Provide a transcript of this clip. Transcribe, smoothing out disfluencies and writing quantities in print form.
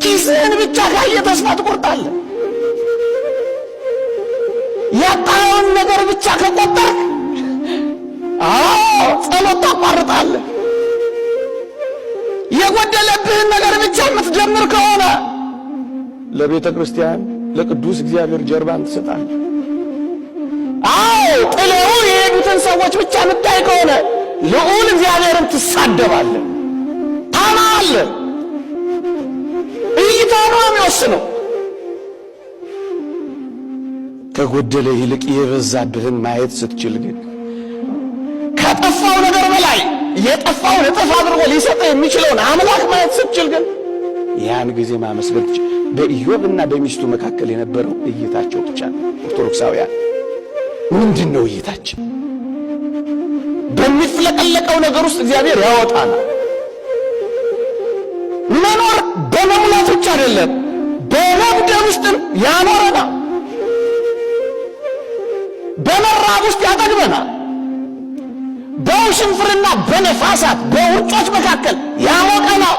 ኪስህን ብቻ ካየ ተስፋ ትቆርጣለህ። ያጣውን ነገር ብቻ ከቆጠርክ ጸሎት ታቋርጣለህ። የጎደለብህን ነገር ብቻ የምትደምር ከሆነ ለቤተ ክርስቲያን ለቅዱስ እግዚአብሔር ጀርባን ትሰጣለህ። ጥለው የሄዱትን ሰዎች ብቻ የምታይ ከሆነ ልዑል እግዚአብሔርን ትሳደባለህ፣ ታማለህ። እይታ ነው የሚወስነው። ከጎደለ ይልቅ የበዛብህን ማየት ስትችል ግን ከጠፋው ነገር በላይ የጠፋውን እጥፍ አድርጎ ሊሰጥህ የሚችለውን አምላክ ማየት ስትችል ግን ያን ጊዜ ማመስገን ትችል። በኢዮብና በሚስቱ መካከል የነበረው እይታቸው ብቻ ነው። ኦርቶዶክሳውያን ምንድን ነው እይታችን? በሚፍለቀለቀው ነገር ውስጥ እግዚአብሔር ያወጣናል። መኖር በመሙላት ብቻ አይደለም፣ በመጉደል ውስጥም ያኖረናል። በመራብ ውስጥ ያጠግበናል። በውሽንፍርና በነፋሳት በውርጮች መካከል ያሞቀናል።